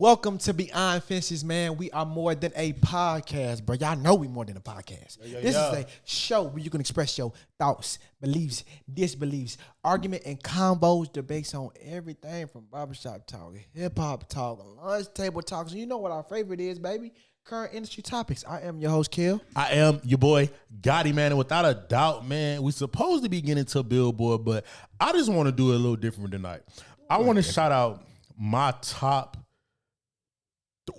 Welcome to Beyond Fences, man. We are more than a podcast, bro. Y'all know we more than a podcast. This is a show where you can express your thoughts, beliefs, disbeliefs, argument, and convos, debates on everything from barbershop talk, hip-hop talk, lunch table talks. You know what our favorite is, baby? Current industry topics. I am your host, Kel. I am your boy, Gotti, man. And without a doubt, man, we're supposed to be getting to Billboard, but I just want to do it a little different tonight. I want to shout out my top.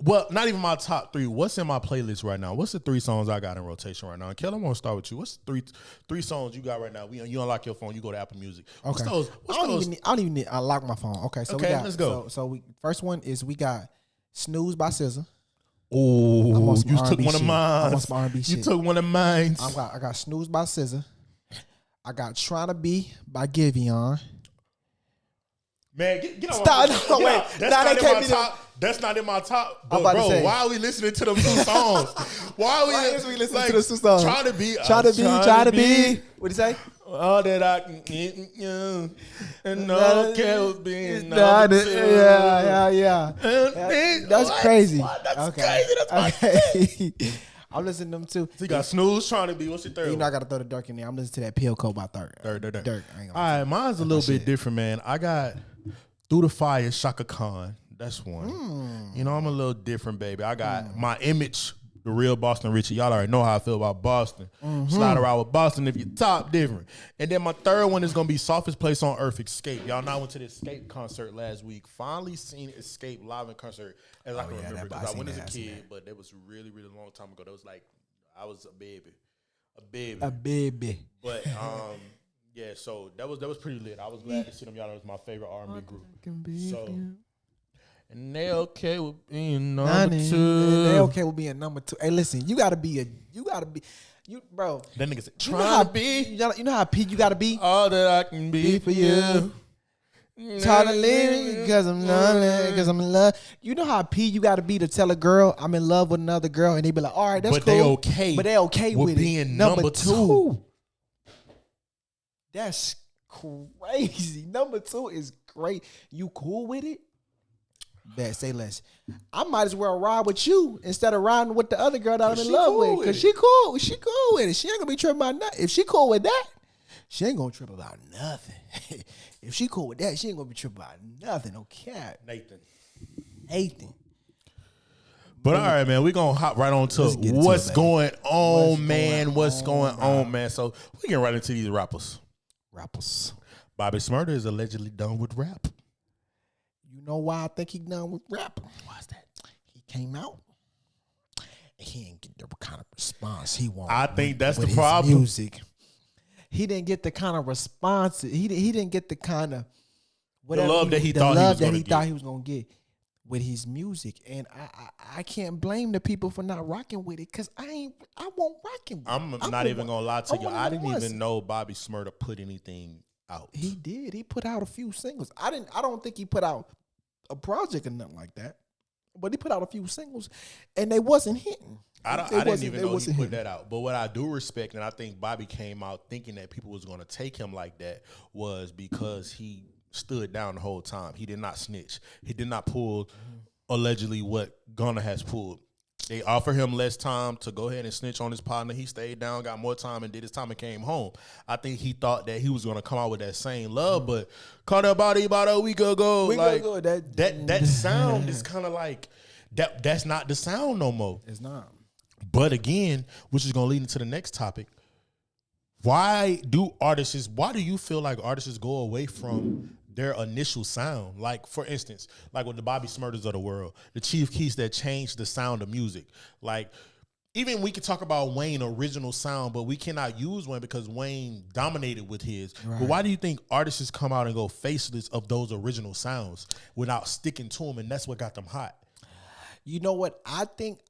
Well, not even my top three. What's in my playlist right now? What's the three songs I got in rotation right now? And Kel, I want to start with you. What's the three songs you got right now? You unlock your phone, you go to Apple Music. Okay. I don't even need to unlock my phone. Okay, so let's go. So first one is we got Snooze by SZA. Oh, you took one of mine. I want some R&B shit. You took one of mine. I got Snooze by SZA. I got Tryna Be by Giveon. Man, get on. Stop. No, wait. That's not in my top. But bro, why are we listening to them two songs? Why are we listening to the two songs? Try to be. What'd you say? All that I can get you, and no care being number two. Yeah. That's crazy. That's crazy. That's crazy. I'm listening to them too. So you got Snooze, Trying to Be. What's your third? You know I gotta throw the Dirk in there. I'm listening to that Pill Code by Dirk. Dirk. All right, mine's a little bit different, man. I got Through the Fire, Shaka Khan. That's one. You know, I'm a little different, baby. I got My Image, the real Boston Richie. Y'all already know how I feel about Boston. Slide around with Boston if you're top different. And then my third one is going to be Softest Place on Earth, Escape. Y'all know I went to the Escape concert last week. Finally seen Escape live in concert as I can remember. Because I went as a kid, but it was really, really long time ago. That was like, I was a baby. But, yeah, so that was pretty lit. I was glad to see them. Y'all know it was my favorite R&B group. So... And they okay with being number two. They okay with being number two. Hey, listen, you gotta be, bro. That nigga said, trying to be. You know how peak you gotta be? All that I can be for you. Tired of living because I'm in love. You know how P you gotta be to tell a girl I'm in love with another girl, and they be like, all right, that's cool. But they okay with being number two. That's crazy. Number two is great. You cool with it? Bad, say less. I might as well ride with you instead of riding with the other girl that I'm in love with. Because she cool. She cool with it. She ain't going to be tripping about nothing. If she cool with that, she ain't going to trip about nothing. If she cool with that, she ain't going to be tripping about nothing. No cap. Nathan. But all right, man, we're going to hop right on to what's going on, man. What's going on, man? So we get right into these rappers. Bobby Shmurda is allegedly done with rap. You know why I think he done with rap? Why's that? He came out and he didn't get the kind of response he wanted. I think that's the his problem. Music. He didn't get the kind of response. He didn't get the kind of whatever the love that he thought he was gonna get with his music. And I can't blame the people for not rocking with it because I won't rocking with it. I'm not even gonna lie to you. I didn't even know Bobby Shmurda put anything out. He did. He put out a few singles. I don't think he put out a project or nothing like that, but he put out a few singles and they wasn't hitting. I didn't even know he put that out. But what I do respect, and I think Bobby came out thinking that people was going to take him like that, was because he stood down the whole time. He did not snitch. He did not pull allegedly what Gunna has pulled. They offered him less time to go ahead and snitch on his partner. He stayed down, got more time, and did his time and came home. I think he thought that he was going to come out with that same love, but caught that body about a week ago. That sound is kind of like, that's not the sound no more. It's not. But again, which is going to lead into the next topic, why do you feel like artists go away from their initial sound? Like, for instance, like with the Bobby Shmurdas of the world, the Chief Keefs that changed the sound of music. Like, even we could talk about Wayne's original sound, but we cannot use Wayne because Wayne dominated with his. Right. But why do you think artists come out and go faceless of those original sounds without sticking to them, and that's what got them hot? You know what? I think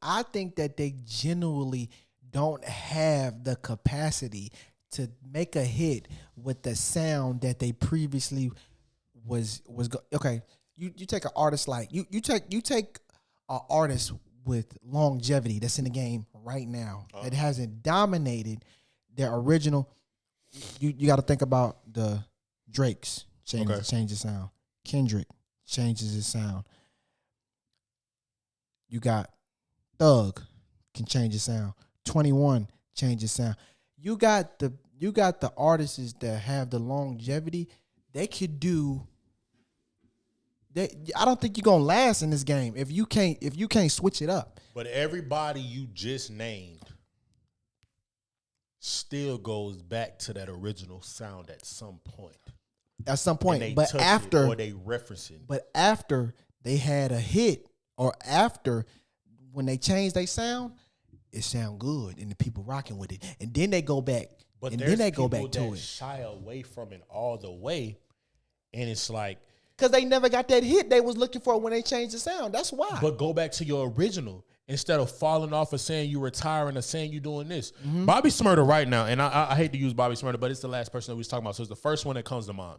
that they genuinely don't have the capacity to make a hit with the sound that they previously okay. You take an artist like you take an artist with longevity that's in the game right now that hasn't dominated their original. You got to think about the Drakes change the sound. Kendrick changes his sound. You got Thug can change his sound. 21 change his sound. You got the artists that have the longevity. They could do. I don't think you're gonna last in this game if you can't switch it up. But everybody you just named still goes back to that original sound at some point. At some point, but after or they reference it. But after they had a hit, or after when they changed their sound, it sound good and the people rocking with it, and then they go back. But and then they go back to that it. Shy away from it all the way, and it's like because they never got that hit they was looking for when they changed the sound. That's why. But go back to your original instead of falling off of saying you retiring or saying you doing this. Mm-hmm. Bobby Shmurda right now, and I hate to use Bobby Shmurda, but it's the last person that we was talking about, so it's the first one that comes to mind.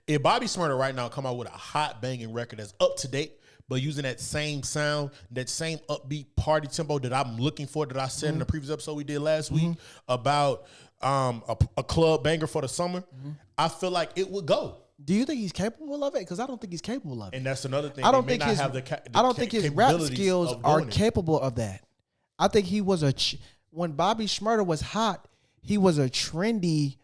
If Bobby Shmurda right now come out with a hot banging record that's up to date, but using that same sound, that same upbeat party tempo that I'm looking for, that I said in the previous episode we did last week about a club banger for the summer, I feel like it would go. Do you think he's capable of it? Because I don't think he's capable of it. And that's another thing. I don't think his rap skills are capable of that. I think he was when Bobby Shmurda was hot, he was a trendy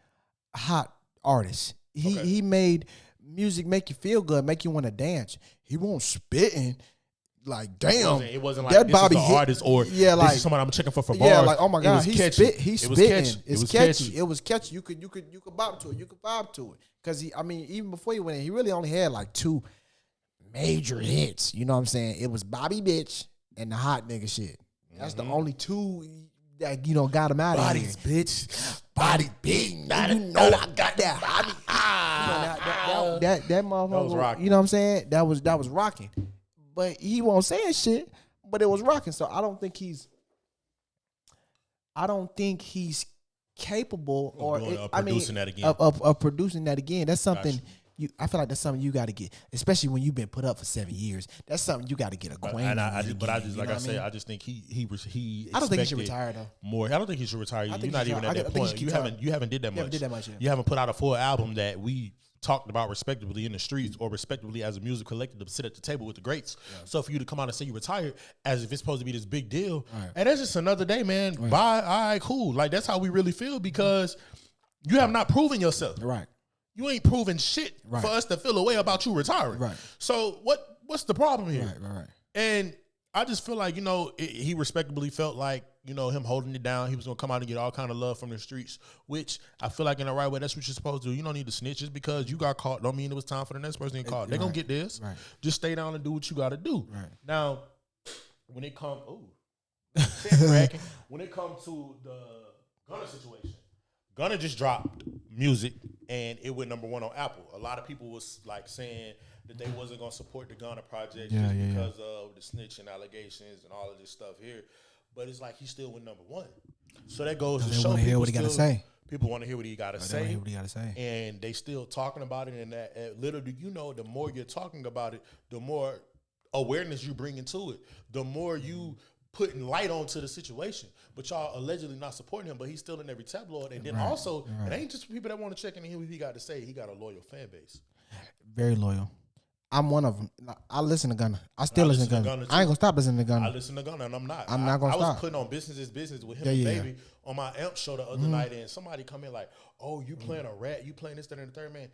hot artist. He made music make you feel good, make you want to dance. He won't spitting like damn. It wasn't like that this Bobby is the artist or this is someone I'm checking for bars. Yeah, like oh my god, he's spitting. It's catchy. It was catchy. You could bop to it. You could vibe to it. Because even before he went in, he really only had like 2 major hits. You know what I'm saying? It was Bobby Bitch and the Hot Nigga Shit. That's the only 2 that got him out of here. Bodies, bitch. Body beating. I got that Bobby. That motherfucker. That was rocking. You know what I'm saying? That was rocking. But he won't say shit. But it was rocking. So I don't think he's capable producing that again. Of producing that again. That's something I feel like that's something you got to get, especially when you've been put up for 7 years. That's something you got to get acquainted. I just think he. I don't think he should retire though. More. I don't think he should retire. You're not even at that point. You haven't did that much. Yeah. You haven't put out a full album that we talked about respectively in the streets or respectively as a music collective to sit at the table with the greats. Yeah. So for you to come out and say you retired as if it's supposed to be this big deal, and that's just another day, man. Right. Bye. All right, cool. Like that's how we really feel because you have not proven yourself. Right. You ain't proven shit for us to feel a way about you retiring. Right. So what's the problem here? Right. And I just feel like, he respectably felt like, him holding it down, he was going to come out and get all kind of love from the streets, which I feel like in the right way, that's what you're supposed to do. You don't need to snitch just because you got caught. Don't mean it was time for the next person to get caught. They're going to get this. Right. Just stay down and do what you got to do. Right. Now, when it comes, when it comes to the Gunna situation, Gunna just dropped music and it went #1 on Apple. A lot of people was like saying that they wasn't going to support the Gunna project because of the snitching allegations and all of this stuff here. But it's like he still went #1. So that goes to show people hear what he got to say. People want to hear what he got to say. Hear what he got to say. And they still talking about it. And that little do you know, the more you're talking about it, the more awareness you bring into it, the more you putting light onto the situation. But y'all allegedly not supporting him, but he's still in every tabloid. And then also, it ain't just people that want to check in and hear what he got to say. He got a loyal fan base. Very loyal. I'm one of them. I listen to Gunna. I still listen to Gunna. I ain't gonna stop listening to Gunna. I listen to Gunna, and I'm not. I'm not gonna stop. I was putting on Business is Business with him and Baby on my Amp show the other night, and somebody come in like, "Oh, you playing a rat? You playing this, that, and the third?" Man,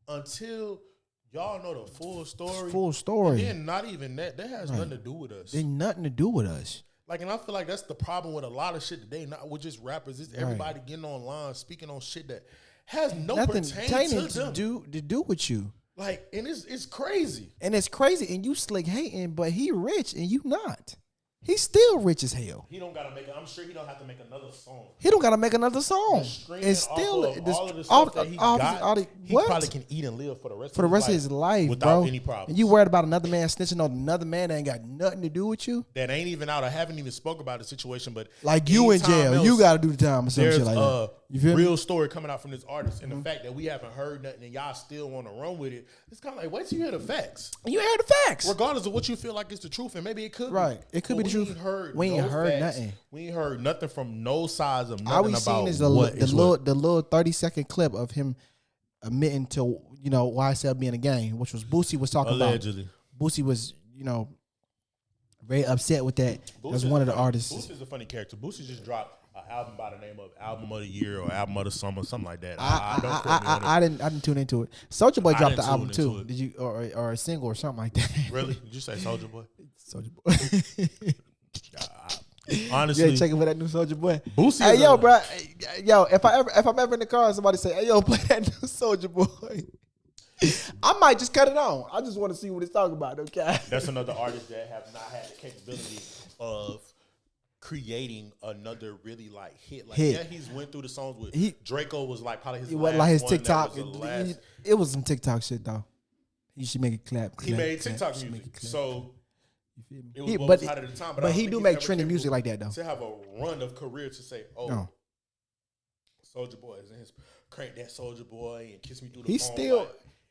until y'all know the full story. Full story. And then not even that. That has nothing to do with us. There's nothing to do with us. Like, and I feel like that's the problem with a lot of shit today. Not with just rappers. It's everybody getting online speaking on shit that has nothing to do with you. Like, and it's crazy. And it's crazy. And you slick hating, but he rich and you not. He's still rich as hell. He don't gotta make. I'm sure he don't have to make another song. He don't gotta make another song. And still, all of the stuff that he got, he probably can eat and live for the rest of his life without any problems. And you worried about another man snitching on another man that ain't got nothing to do with you? That ain't even out or haven't even spoke about the situation. But like you in jail, you gotta do the time or some shit like that. You feel real story coming out from this artist, and the fact that we haven't heard nothing and y'all still want to run with it, it's kind of like, wait till you hear the facts. You heard the facts, regardless of what you feel like is the truth, and maybe it could be. It could be the truth. We ain't heard nothing. We ain't heard nothing from no sides of nothing. All we seen is the little 30-second clip of him admitting to YSL being a gang, which was Boosie was talking allegedly. about. Boosie was Very upset with that. That's one of the artists. Boosie's a funny character. Boosie just dropped an album by the name of Album of the Year or Album of the Summer, something like that. I didn't tune into it. Soulja Boy dropped the album too. Did you or a single or something like that? Really? Did you say Soulja Boy? Soulja Boy. Honestly, yeah, checking for that new Soulja Boy. Boosie. Hey, yo, bro. Yo, if I'm ever in the car and somebody say, "Hey, yo, play that new Soulja Boy," I might just cut it on. I just want to see what it's talking about. Okay. That's another artist that have not had the capability of creating another really like hit. Like yeah, he's went through the songs with Draco was like probably his last like his one. TikTok. It was some TikTok shit though. He should make it clap. He made TikTok music, so. It was but hot at the time, but he do make trendy music like that though. To have a run of career to say, "Oh, Soulja Boy is in his crank that Soulja Boy and kiss me through the phone."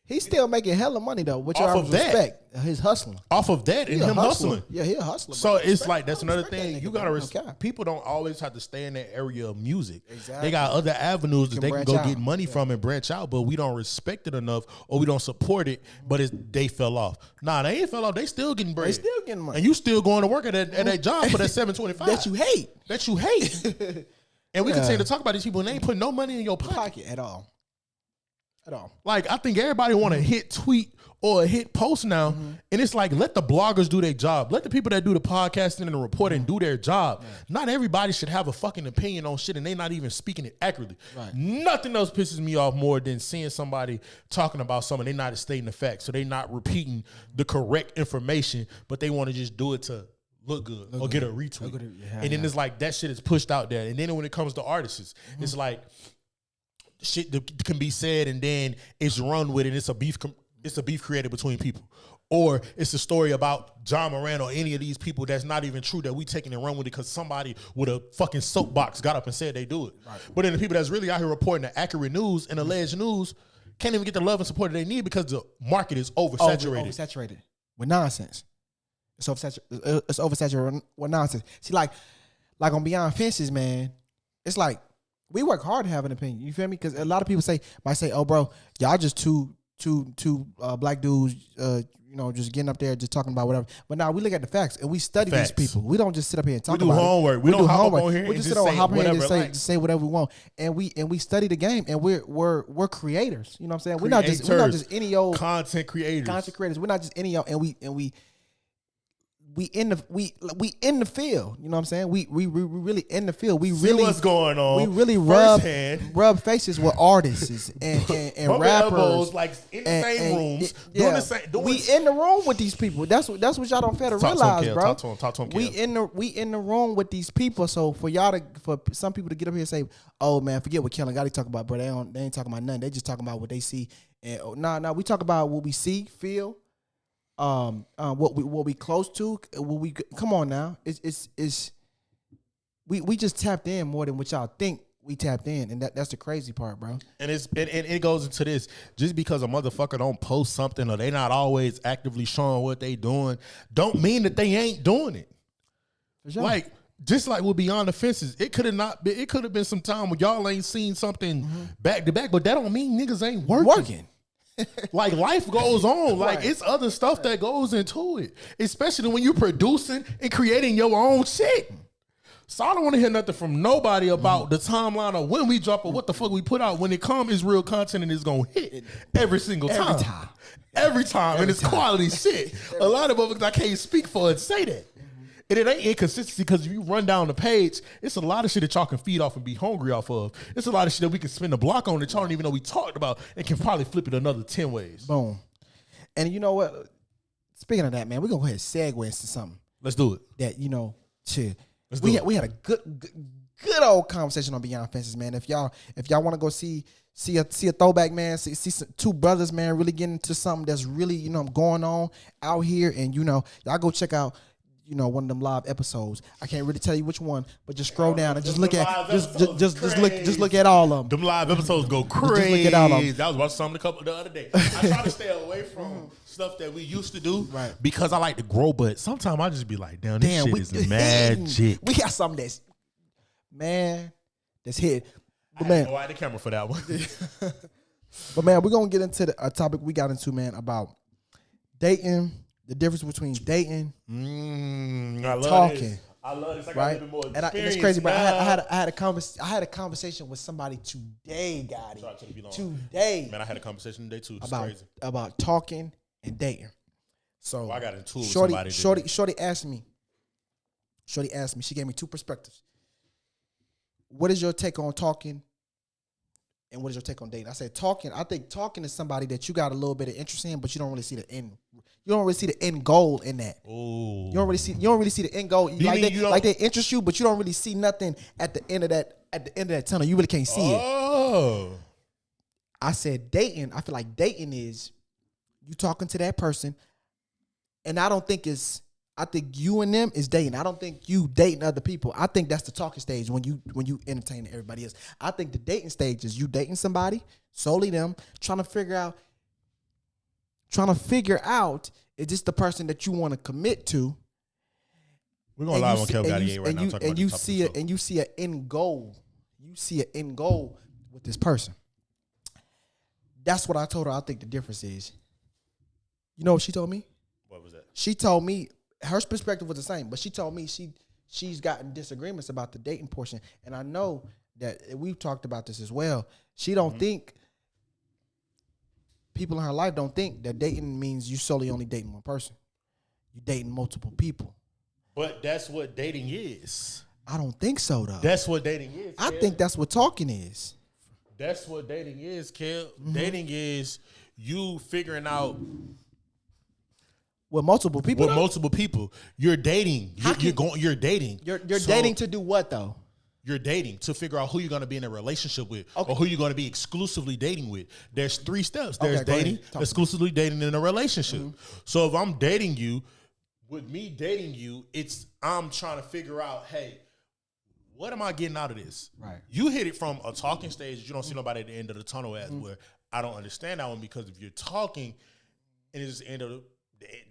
He's still making hella money though, which I respect. His hustling off of that and him hustling. Yeah, he a hustler. So it's like that's another thing you gotta respect. People don't always have to stay in that area of music. Exactly. They got other avenues that they can go get money from and branch out, but we don't respect it enough or we don't support it. But they fell off. Nah, they ain't fell off. They still getting bread. They still getting money, and you still going to work at that job for that $7.25 that you hate. And we continue to talk about these people and they ain't putting no money in your pocket at all. Like, I think everybody want a hit tweet or a hit post now, and it's like, let the bloggers do their job. Let the people that do the podcasting and the reporting do their job. Not everybody should have a fucking opinion on shit, and they not even speaking it accurately. Right. Nothing else pisses me off more than seeing somebody talking about something, they not stating the facts, so they not repeating the correct information, but they want to just do it to look good or get a retweet. And then it's like, that shit is pushed out there. And then when it comes to artists, it's like, shit that can be said and then it's run with it. It's a beef created between people, or it's a story about John Moran or any of these people that's not even true that we taking and run with it because somebody with a fucking soapbox got up and said they do it. Right. But then the people that's really out here reporting the accurate news and alleged news can't even get the love and support that they need because the market is oversaturated. Oversaturated with nonsense. It's oversaturated with nonsense. See, like on Beyond Fences, man, it's like, we work hard to have an opinion. You feel me? Because a lot of people might say, "Oh, bro, y'all just two black dudes, just getting up there, just talking about whatever." But now we look at the facts and we study these people. We don't just sit up here and talk about it. We do homework. We don't hop up on here. We just sit on hop here and just say whatever we want. And we study the game and we're creators. You know what I'm saying? We're not just any old content creators. We're not just any old, and we in the field, you know what I'm saying? We really in the field. We really what's going on. We really rub faces with artists and rappers, like in the same rooms, doing the same. We in the room with these people. That's what y'all don't fail to realize, bro. Talk to him. We in the room with these people. So for some people to get up here and say, "Oh man, forget what Kel and Gotti talk about, bro. They ain't talking about nothing. They just talking about what they see." And we talk about what we see, feel. What we close to, come on now. We just tapped in more than what y'all think we tapped in, and that's the crazy part, bro. And it goes into this: just because a motherfucker don't post something or they not always actively showing what they doing, don't mean that they ain't doing it. For sure. Like just like with Beyond the Fences, it could have been some time where y'all ain't seen something back to back, but that don't mean niggas ain't working. Like life goes on. Like it's other stuff that goes into it, especially when you're producing and creating your own shit. So I don't want to hear nothing from nobody about the timeline of when we drop or what the fuck we put out. When it comes, it's real content and it's gonna hit every single time. Every time, and it's quality shit. A lot of motherfuckers I can't speak for and say that. And it ain't inconsistency because if you run down the page, it's a lot of shit that y'all can feed off and be hungry off of. It's a lot of shit that we can spend a block on that y'all don't even know we talked about and can probably flip it another 10 ways. Boom. And you know what? Speaking of that, man, we're going to go ahead and segue into something. Let's do it. That, we had a good old conversation on Beyond Fences, man. If y'all want to go see a throwback, man, see some, two brothers, man, really getting into something that's really, going on out here. And, y'all go check out, one of them live episodes. I can't really tell you which one, but just scroll down and just look at just look at all of them. Them live episodes go crazy. Just look at all of them. I was watching something the other day. I try to stay away from stuff that we used to do because I like to grow, but sometimes I just be like, damn, this shit is magic. We got something that's hit. But man, I had the camera for that one. But man, we're gonna get into a topic we got into, man, about dating. The difference between dating talking. I love this. I got right? a little bit more And it's crazy, bro. I had a conversation with somebody today, Gotti. Today. Man, I had a conversation today too. It's crazy. About talking and dating. So I got into it with somebody. Shorty asked me. She gave me two perspectives. What is your take on talking? And what is your take on dating? I said talking. I think talking is somebody that you got a little bit of interest in, but you don't really see the end. You don't really see the end goal in that. Ooh. You don't really see the end goal. Like they interest you, but you don't really see nothing at the end of that. At the end of that tunnel, you really can't see it. I said dating. I feel like dating is you talking to that person, and I don't think it's. I think you and them is dating. I don't think you dating other people. I think that's the talking stage when you entertain everybody else. I think the dating stage is you dating somebody, solely them, trying to figure out is this the person that you want to commit to. We're gonna live on Kel and Gotti right now. And you see an end goal. You see an end goal with this person. That's what I told her. I think the difference is. You know what she told me? What was that? She told me. Her perspective was the same, but she told me she's gotten disagreements about the dating portion, and I know that we've talked about this as well. She don't think people in her life don't think that dating means you solely only dating one person. You dating multiple people. But that's what dating is. I don't think so though. That's what dating is. I think that's what talking is. That's what dating is, Kel. Mm-hmm. Dating is you figuring out. With multiple people? With multiple people. You're dating. You're dating. You're dating to do what, though? You're dating to figure out who you're going to be in a relationship with or who you're going to be exclusively dating with. There's 3 steps. There's dating, exclusively dating, in a relationship. Mm-hmm. So if I'm dating you, with me dating you, I'm trying to figure out, hey, what am I getting out of this? Right. You hit it from a talking stage. You don't see nobody at the end of the tunnel as where I don't understand that one, because if you're talking and it's the end of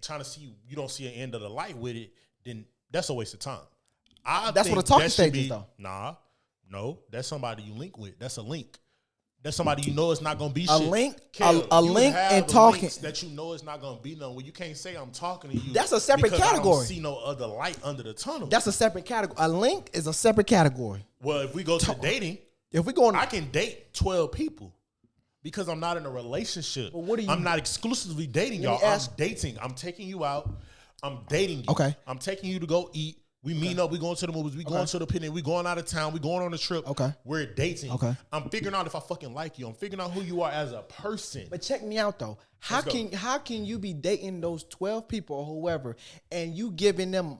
trying to see you don't see an end of the light with it, then that's a waste of time. That's what a talking stage is, though. No, that's somebody you link with. That's a link. That's somebody you know it's not gonna be a shit. link. Kel, a link and talking that you know it's not gonna be none. Well, you can't say I'm talking to you. That's a separate category. I don't see no other light under the tunnel. That's a separate category. A link is a separate category. Well, if we go to dating, I can date 12 people. Because I'm not in a relationship. I'm not exclusively dating y'all. I'm dating. I'm taking you out. I'm dating you. Okay. I'm taking you to go eat. We meeting up. We going to the movies. We going to the picnic. We going out of town. We going on a trip. Okay. We're dating. Okay. I'm figuring out if I fucking like you. I'm figuring out who you are as a person. But check me out though. How can you be dating those 12 people or whoever, and you giving them?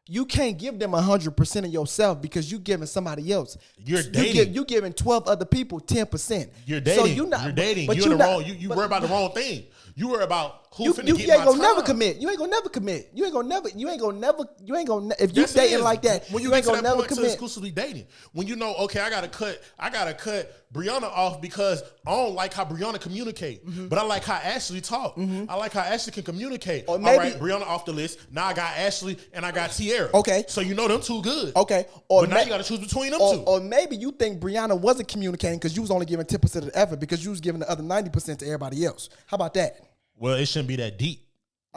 You can't give them 100% of yourself because you giving somebody else. You're dating. You giving 12 other people 10%. You're dating. So you're dating. But you're in the wrong. You worry about the wrong thing. You worry about who finna get my time. You ain't gonna never commit. You ain't gonna never commit. You ain't gonna. If you dating like that, when you ain't get to gonna that never point commit. To exclusively dating, when you know, okay, I gotta cut Brianna off because I don't like how Brianna communicate, but I like how Ashley talk. I like how Ashley can communicate. Or maybe, all right, Brianna off the list. Now I got Ashley and I got Tierra. Okay, so you know them two good. Okay, but now you gotta choose between them two. Or maybe you think Brianna wasn't communicating because you was only giving 10% of the effort because you was giving the other 90% to everybody else. How about that? Well, it shouldn't be that deep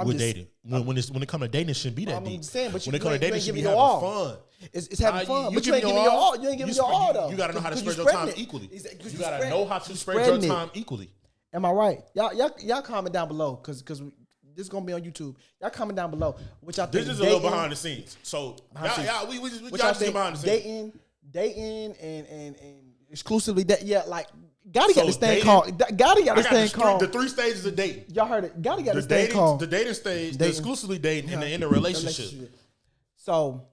with dating. When it comes to dating, it shouldn't be that deep. I'm saying, but when it comes to dating, it should be having fun. It's having fun, but you ain't giving your all. You ain't giving your all, though. You got to know how to spread your time equally. You got to know how to spread your time equally. Am I right? Y'all comment down below because this is gonna be on YouTube. Y'all comment down below, which I think this is a little behind the scenes. So we just behind the scenes. Dating and exclusively that. Yeah, like. Gotti got this thing called. Gotti got this thing called. The 3 stages of dating. Y'all heard it. Gotti got this thing called. The dating stage, the exclusively dating, and the in a relationship. So,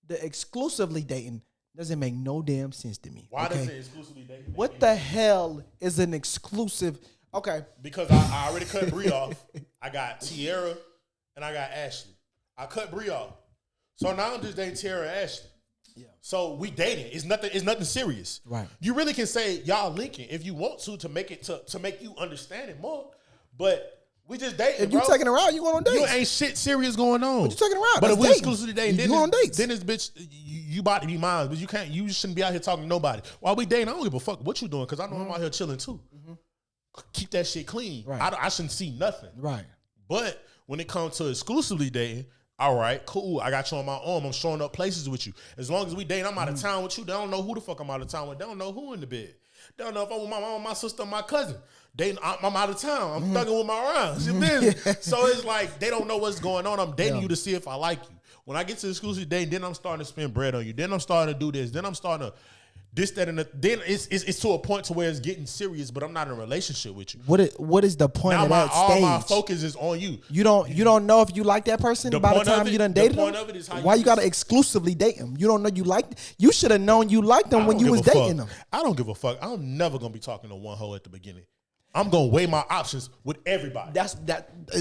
the exclusively dating doesn't make no damn sense to me. Why does it exclusively dating? What the hell is an exclusive? Okay. Because I already cut Bree off. I got Tierra and I got Ashley. I cut Bree off. So now I'm just dating Tierra and Ashley. Yeah. So we dating. It's nothing serious. Right. You really can say y'all linking if you want to make it to make you understand it more. But we just dating. If you taking her out, you going on dates. You ain't shit serious going on. But you taking her out. But if we exclusively dating, then you on dates. Then this bitch, you about to be mine. But you shouldn't be out here talking to nobody. While we dating, I don't give a fuck what you doing because I know I'm out here chilling too. Keep that shit clean. Right. I shouldn't see nothing. Right. But when it comes to exclusively dating, All right, cool. I got you on my arm. I'm showing up places with you. As long as we date, I'm out of town with you. They don't know who the fuck I'm out of town with. They don't know who in the bed. They don't know if I'm with my mom, my sister, my cousin. I'm out of town. I'm thugging with my rounds. So it's like they don't know what's going on. I'm dating you to see if I like you. When I get to exclusive dating, then I'm starting to spend bread on you. Then I'm starting to do this. Then I'm starting to this, that, and then it's to a point to where it's getting serious, but I'm not in a relationship with you. What is the point now of that stage? All my focus is on you. You don't know if you like that person by the time you done dated them. Why you gotta exclusively date them? You don't know you like. You should have known you liked them when you was dating them. I don't give a fuck. I'm never gonna be talking to one hoe at the beginning. I'm gonna weigh my options with everybody. That's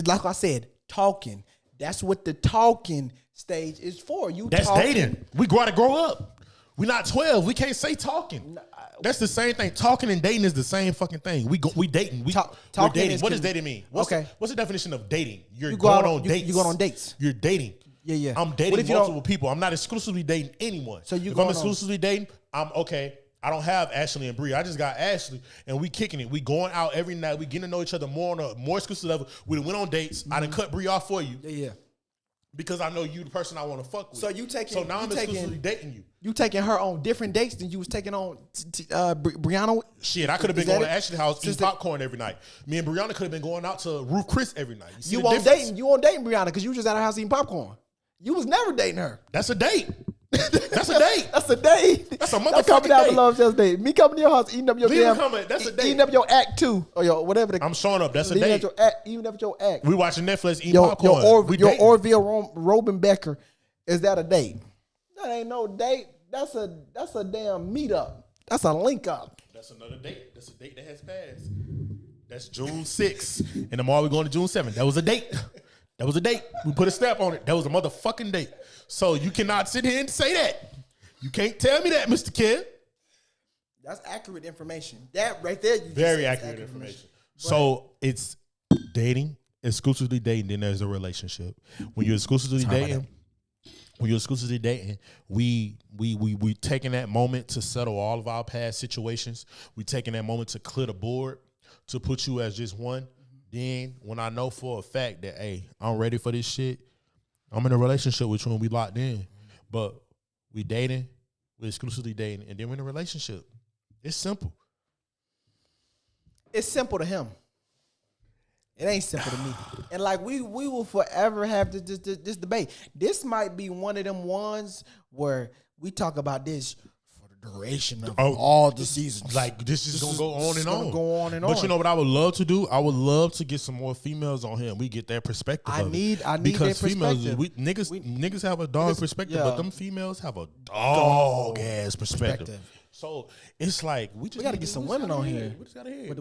like I said, talking. That's what the talking stage is for. That's talking. Dating. We gotta grow up. We're not 12. We can't say talking. That's the same thing. Talking and dating is the same fucking thing. We dating. We're dating. What does dating mean? What's the definition of dating? You're going on dates. You going on dates. You're dating. Yeah. I'm dating multiple people. I'm not exclusively dating anyone. So if I'm exclusively dating, I'm okay. I don't have Ashley and Bree. I just got Ashley, and we kicking it. We going out every night. We getting to know each other more on a more exclusive level. We done went on dates. I done cut Bree off for you. Yeah. Because I know you the person I want to fuck with. So now I'm exclusively dating you. You taking her on different dates than you was taking on Brianna? Shit, I could have been going to Ashley's house eating popcorn every night. Me and Brianna could have been going out to Ruth Chris every night. You won't dating Brianna because you was just at her house eating popcorn. You was never dating her. That's a date. That's a date. That's a date. That's a motherfucking date. The love just date. Me coming to your house, eating up your that's a date. Eating up your act too, or your whatever. I'm showing up. That's a date. Eating up your act. We watching Netflix, eating popcorn. Your Orville Robenbecker. Is that a date? That ain't no date. That's a damn meetup. That's a link up. That's another date. That's a date that has passed. That's June 6th. And tomorrow we're going to June 7th. That was a date. That was a date. We put a stamp on it. That was a motherfucking date. So you cannot sit here and say that. You can't tell me that, Mr. Ken. That's accurate information. That right there. Very accurate information. So it's dating, exclusively dating, then there's a relationship. When you're exclusively dating, we taking that moment to settle all of our past situations. We taking that moment to clear the board, to put you as just one. Then when I know for a fact that, hey, I'm ready for this shit, I'm in a relationship with you and we locked in. But we dating, we exclusively dating, and then we're in a relationship. It's simple. It's simple to him. It ain't simple to me. And like we will forever have this debate. This might be one of them ones where we talk about this for the duration of all the seasons. Like this is gonna go on and on. Go on and on. But you know what I would love to do? I would love to get some more females on here and we get their perspective. I need because their females, perspective. niggas have a dog perspective, but them females have a dog ass perspective. So it's like we got to get some women on here. We just got to hear.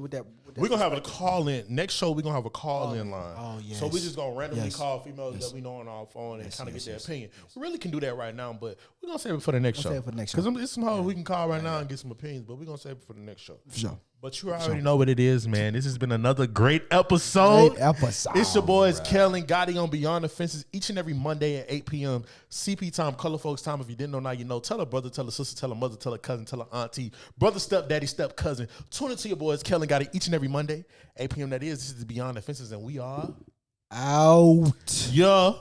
We're gonna have a call in next show. We're gonna have a call in line. Oh yeah. So we just gonna randomly call females that we know on our phone and kind of get their opinion. We really can do that right now, but we're gonna save it for the next show. Because it's somehow we can call right now and get some opinions, but we're gonna save it for the next show. For sure. But you already know what it is, man. This has been another great episode. It's your boys, Kel and Gotti on Beyond the Fences each and every Monday at 8 p.m. CP time, Color Folks time. If you didn't know, now you know. Tell a brother, tell a sister, tell a mother, tell a cousin, tell a auntie, brother, step daddy, step cousin. Tune into your boys, Kel and Gotti each and every Monday, 8 p.m. That is. This is Beyond the Fences, and we are out. Yeah.